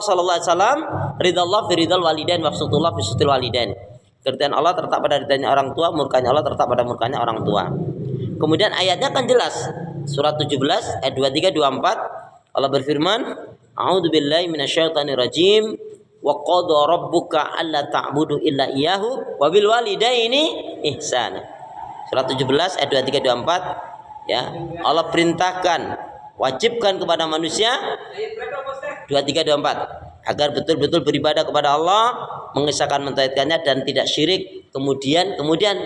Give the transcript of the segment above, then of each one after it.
Rasulullah sallallahu alaihi wasallam, ridallah fi ridal walidain wa sutullah fi sutil walidain. Keridhaan Allah terletak pada ridhanya orang tua, murkanya Allah terletak pada murkanya orang tua. Kemudian ayatnya kan jelas. Surat 17 ayat 23 24 Allah berfirman, A'udzu billahi minasyaitonir rajim. Wa qada rabbuka alla ta'budu illa iyyahu wa bil walidaini ihsana. Surat 17 ayat 23 24 ya. Allah perintahkan, wajibkan kepada manusia 23 24 agar betul-betul beribadah kepada Allah, mengesahkan mentauhidkannya dan tidak syirik, kemudian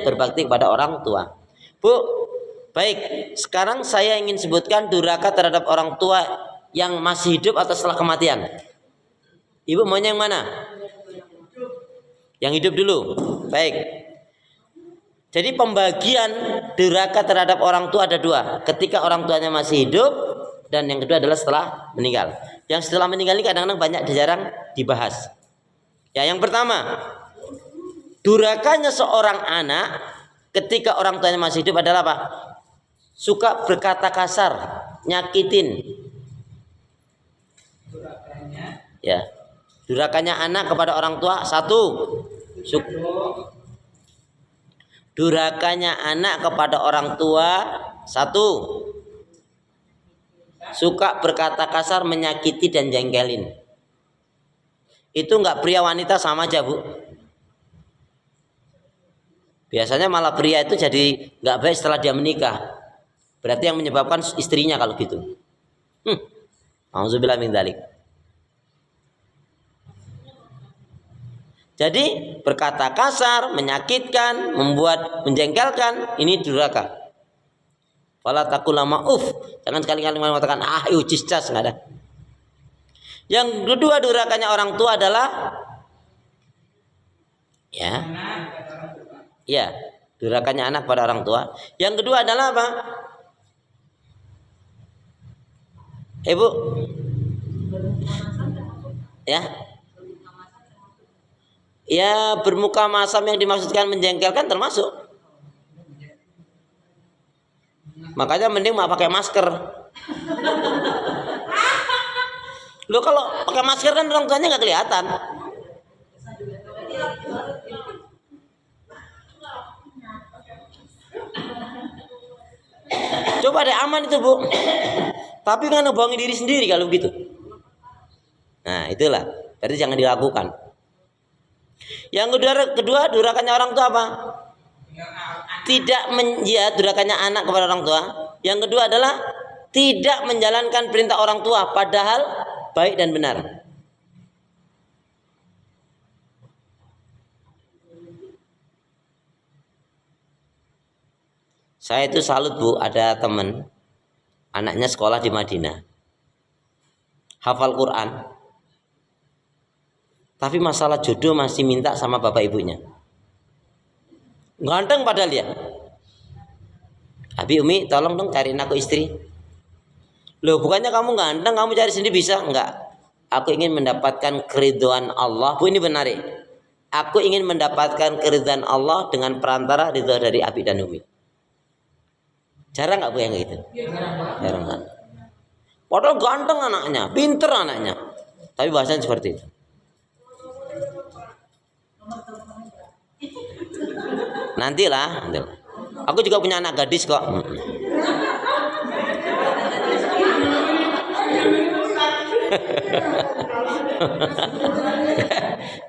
berbakti kepada orang tua. Bu, baik, sekarang saya ingin sebutkan durhaka terhadap orang tua yang masih hidup atau setelah kematian. Ibu maunya yang mana? Yang hidup dulu. Baik. Jadi pembagian durhaka terhadap orang tua ada dua. Ketika orang tuanya masih hidup, dan yang kedua adalah setelah meninggal. Yang setelah meninggal ini kadang-kadang banyak jarang dibahas. Ya, yang pertama, durhakanya seorang anak ketika orang tuanya masih hidup adalah apa? Suka berkata kasar, nyakitin. Ya. Durhakanya anak kepada orang tua satu, durhakanya anak kepada orang tua satu, suka berkata kasar, menyakiti dan jengkelin. Itu enggak pria wanita sama aja, Bu. Biasanya malah pria itu jadi enggak baik setelah dia menikah. Berarti yang menyebabkan istrinya kalau gitu. Auzubillah min dzalik. Jadi berkata kasar, menyakitkan, membuat menjengkelkan, ini durhaka. Fala taqul lama jangan sekali-kali mengatakan ciscas, enggak ada. Yang kedua durhakanya orang tua adalah ya, durhakanya anak pada orang tua. Yang kedua adalah apa? Ibu? Ya, bermuka masam yang dimaksudkan menjengkelkan termasuk. Makanya mending mau pakai masker. Lo kalau pakai masker kan orang tuanya nggak kelihatan. Coba deh, aman itu, Bu. Tapi kan ngebohongin diri sendiri kalau begitu. Nah, itulah. Berarti jangan dilakukan. Yang kedua durhakanya orang tua apa? Durhakanya anak kepada orang tua. Yang kedua adalah tidak menjalankan perintah orang tua padahal baik dan benar. Saya itu salut, Bu, ada teman anaknya sekolah di Madinah, hafal Quran, tapi masalah jodoh masih minta sama bapak ibunya. Ganteng padahal dia. Abi, Umi, tolong dong cariin aku istri. Loh, bukannya kamu ganteng, kamu cari sendiri bisa? Enggak. Aku ingin mendapatkan keridhaan Allah. Bu, ini menarik. Aku ingin mendapatkan keridhaan Allah dengan perantara ridha dari Abi dan Umi. Jarang nggak, Bu, yang gitu? Jarang kan? Padahal ganteng anaknya, pinter anaknya, tapi bahasanya seperti itu. Nantilah. Aku juga punya anak gadis kok.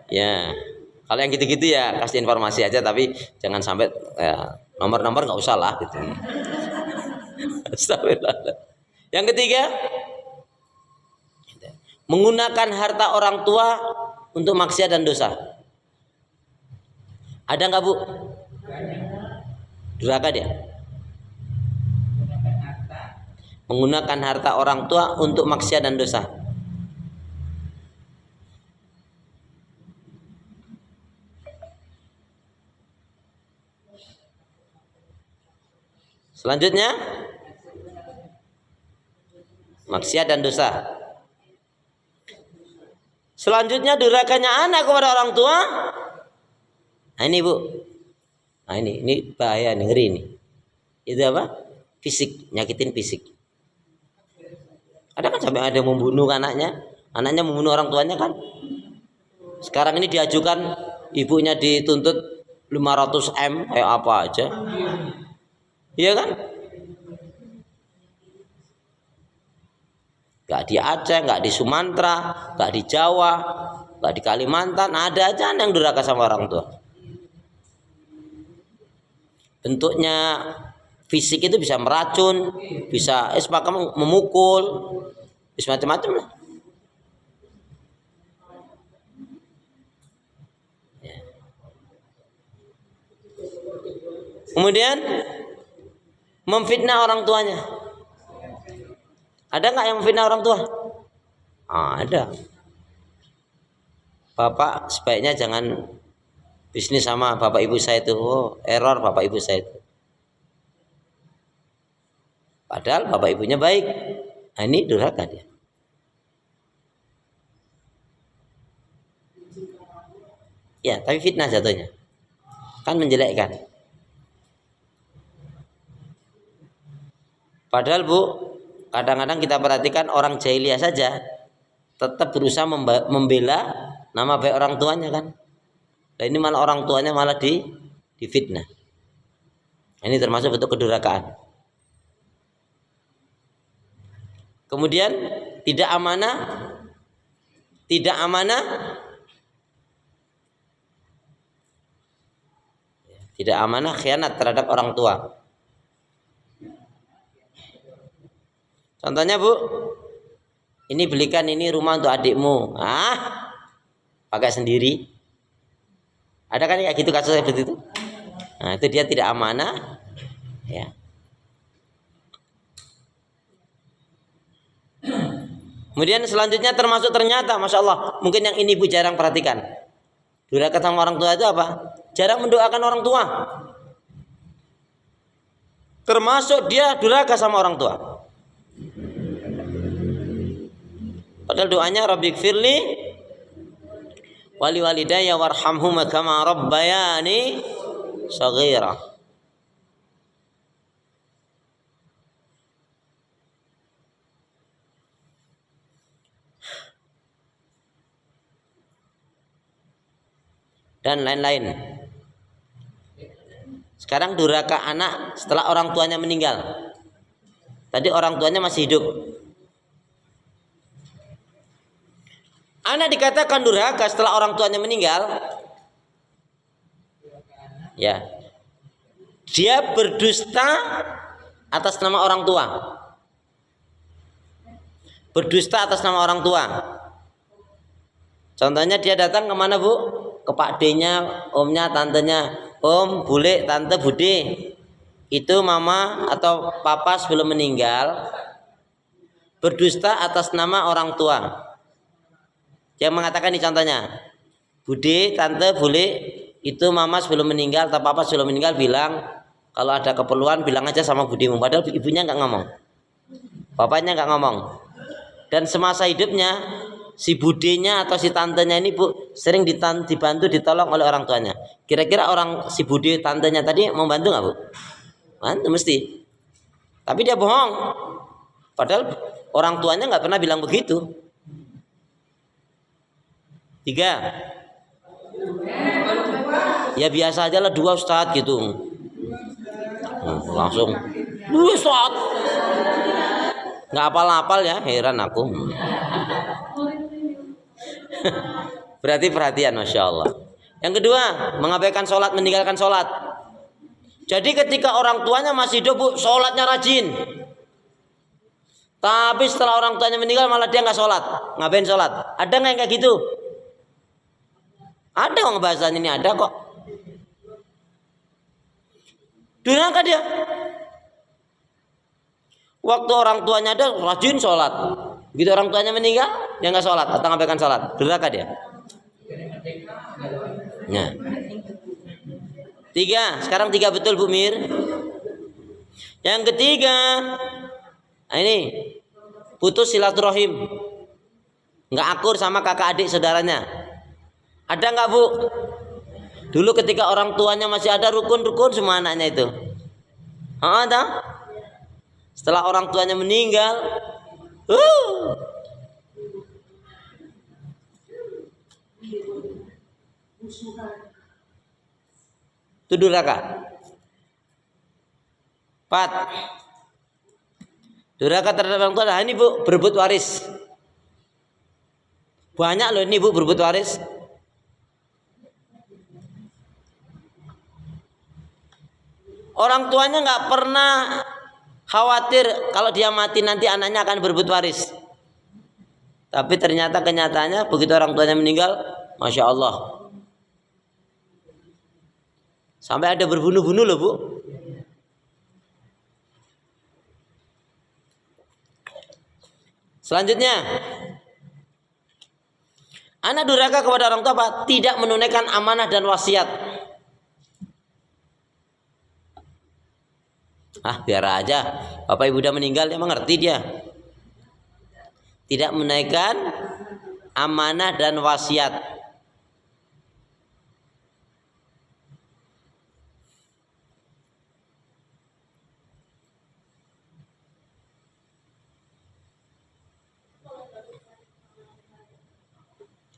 Ya, kalau yang gitu-gitu ya kasih informasi aja, tapi jangan sampai nomor-nomor nggak usah lah gitu. Yang ketiga, menggunakan harta orang tua untuk maksiat dan dosa. Ada nggak, Bu? Durhaka dia. Menggunakan harta orang tua untuk maksiat dan dosa. Selanjutnya, maksiat dan dosa. Selanjutnya durhakanya anak kepada orang tua. Nah ini, Bu. Nah ini bahaya, ngeri ini. Itu apa? Fisik, nyakitin fisik. Ada kan sampai ada yang membunuh anaknya, Anaknya membunuh orang tuanya kan. Sekarang ini diajukan ibunya dituntut 500 M kayak apa aja. Iya kan? Gak di Aceh, gak di Sumatera, gak di Jawa, gak di Kalimantan, ada aja yang durhaka sama orang tua. Bentuknya fisik itu bisa meracun, bisa memukul, bisa macam-macam lah. Kemudian memfitnah orang tuanya. Ada nggak yang memfitnah orang tua? Ada. Bapak sebaiknya jangan bisnis sama bapak ibu saya itu. Error bapak ibu saya itu. Padahal bapak ibunya baik. Nah, ini durhaka dia. Ya, tapi fitnah jatuhnya. Kan menjelekkan. Padahal Bu, kadang-kadang kita perhatikan orang jahiliyah saja tetap berusaha membela nama baik orang tuanya kan. Nah, ini malah orang tuanya malah difitnah. Ini termasuk bentuk kedurhakaan. Kemudian tidak amanah khianat terhadap orang tua. Contohnya Bu, ini belikan ini rumah untuk adikmu, pakai sendiri. Ada kan kayak gitu kasus seperti itu? Nah itu dia tidak amanah, ya. Kemudian selanjutnya termasuk ternyata, masya Allah, mungkin yang ini Bu jarang perhatikan. Durhaka sama orang tua itu apa? Jarang mendoakan orang tua. Termasuk dia durhaka sama orang tua. Padahal doanya Rabbighfirli wali walidayya warhamhuma kama rabbayani shaghira. Dan lain-lain. Sekarang durhaka anak setelah orang tuanya meninggal. Tadi orang tuanya masih hidup. Anak dikatakan durhaka setelah orang tuanya meninggal. Ya. Dia berdusta atas nama orang tua. Berdusta atas nama orang tua. Contohnya dia datang kemana Bu? Ke Pak D-nya, omnya, tantenya. Om, bule, tante, bude. Itu mama atau papa sebelum meninggal berdusta atas nama orang tua. Yang mengatakan ini contohnya, bude, tante, bule, itu mama sebelum meninggal atau papa sebelum meninggal bilang kalau ada keperluan bilang aja sama budimu. Padahal ibunya nggak ngomong, bapaknya nggak ngomong. Dan semasa hidupnya si budenya atau si tantenya ini Bu sering dibantu ditolong oleh orang tuanya. Kira-kira si bude tantenya tadi mau bantu nggak Bu? Bantu mesti. Tapi dia bohong. Padahal orang tuanya nggak pernah bilang begitu. 3. Ya biasa aja lah 2 Ustadz gitu. Langsung 2 Ustadz. Nggak hafal-hafal ya, heran aku. Berarti perhatian, masya Allah. Yang kedua, mengabaikan sholat, meninggalkan sholat. Jadi ketika orang tuanya masih hidup Bu, sholatnya rajin. Tapi setelah orang tuanya meninggal malah dia nggak sholat. Ngapain sholat? Ada nggak yang kayak gitu? Ada orang bahasan ini ada kok. Durhaka dia. Waktu orang tuanya ada rajin sholat. Begitu orang tuanya meninggal dia nggak sholat atau ngabaikan sholat. Durhaka dia. Nah. 3. Sekarang 3 betul Bu Mir. Yang ketiga, ini putus silaturahim. Nggak akur sama kakak adik saudaranya. Ada nggak Bu? Dulu ketika orang tuanya masih ada rukun-rukun semua anaknya itu. Ada. Setelah orang tuanya meninggal, Itu durhaka. 4. Durhaka terhadap orang tua. Nah, ini Bu, berebut waris. Banyak loh ini Bu, berebut waris. Orang tuanya nggak pernah khawatir kalau dia mati nanti anaknya akan berebut waris. Tapi ternyata kenyataannya begitu orang tuanya meninggal, Masya Allah, sampai ada berbunuh-bunuh loh Bu. Selanjutnya, anak durhaka kepada orang tua Pak, tidak menunaikan amanah dan wasiat. Biar aja, bapak ibu udah meninggal, emang ngerti dia. Tidak menunaikan amanah dan wasiat.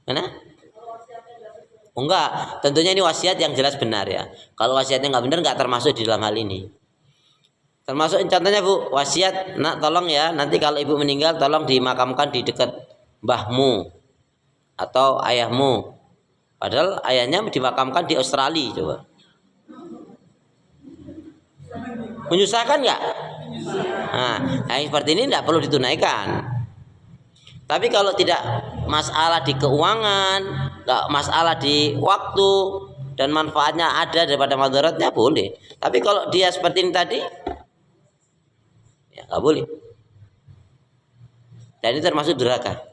Mana? Enggak, tentunya ini wasiat yang jelas benar ya. Kalau wasiatnya nggak benar, nggak termasuk di dalam hal ini. Termasuk contohnya Bu, wasiat, nak tolong ya, nanti kalau ibu meninggal tolong dimakamkan di dekat mbahmu atau ayahmu. Padahal ayahnya dimakamkan di Australia, coba. Menyusahkan nggak? Nah, yang seperti ini tidak perlu ditunaikan. Tapi kalau tidak masalah di keuangan, nggak masalah di waktu dan manfaatnya ada daripada madaratnya, boleh. Tapi kalau dia seperti ini tadi, ya nggak boleh. Dan ini termasuk durhaka.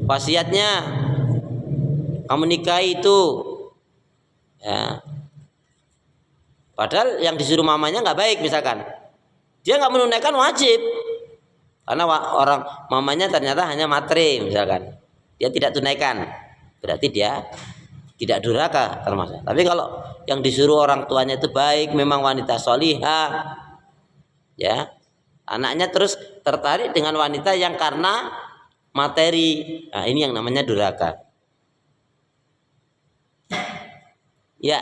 Wasiatnya kamu nikahi itu, ya. Padahal yang disuruh mamanya nggak baik misalkan, dia nggak menunaikan wajib karena orang mamanya ternyata hanya matre misalkan, dia tidak tunaikan, berarti dia tidak durhaka termasuk. Tapi kalau yang disuruh orang tuanya itu baik, memang wanita sholihah, ya, anaknya terus tertarik dengan wanita yang karena materi, nah ini yang namanya durhaka. Ya,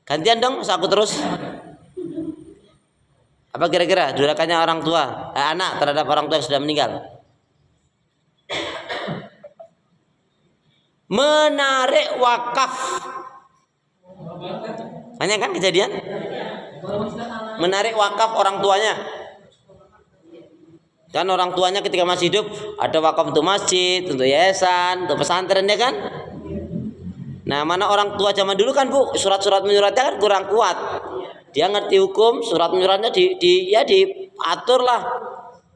gantian dong, aku terus. Apa kira-kira durhakanya orang tua, anak terhadap orang tua yang sudah meninggal? Menarik wakaf. Banyak kan kejadian? Menarik wakaf orang tuanya. Kan orang tuanya ketika masih hidup ada wakaf untuk masjid, untuk yayasan, untuk pesantren ya kan? Nah, mana orang tua zaman dulu kan Bu, surat-surat menyuratnya kan kurang kuat. Dia ngerti hukum, surat menyuratnya diatur lah.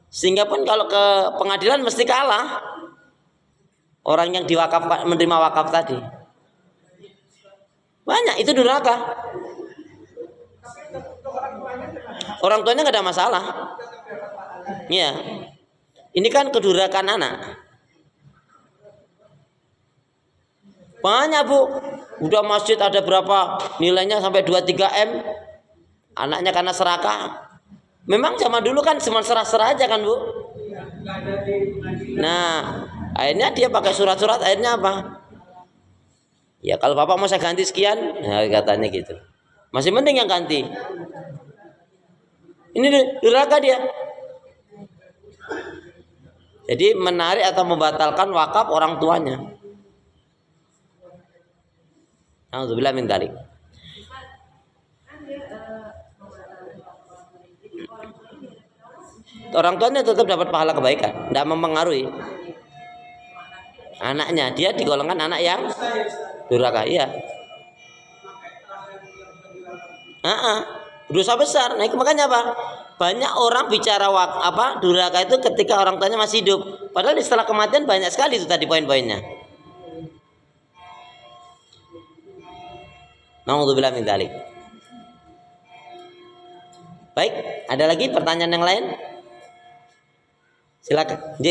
Sehingga pun kalau ke pengadilan mesti kalah orang yang diwakafkan, menerima wakaf tadi. Banyak itu durhaka. Orang tuanya nggak ada masalah. Iya. Ini kan kedurhakaan anak. Banyak Bu. Udah masjid ada berapa nilainya sampai 2-3 M. Anaknya karena serakah. Memang zaman dulu kan cuma serah-serah aja kan Bu. Nah, akhirnya dia pakai surat-surat, akhirnya apa? Ya kalau bapak mau saya ganti sekian, nah, katanya gitu. Masih penting yang ganti. Ini durhaka dia. Jadi menarik atau membatalkan wakaf orang tuanya. Alhamdulillah min dzalik. Orang tuanya tetap dapat pahala kebaikan, tidak mempengaruhi anaknya. Dia digolongkan anak yang durhaka, iya. Dosa besar. Nah, makanya apa? Banyak orang bicara durhaka itu ketika orang tuanya masih hidup. Padahal setelah kematian banyak sekali itu tadi poin-poinnya. Nauzubillah min dzalik. Baik, ada lagi pertanyaan yang lain? Silakan. J.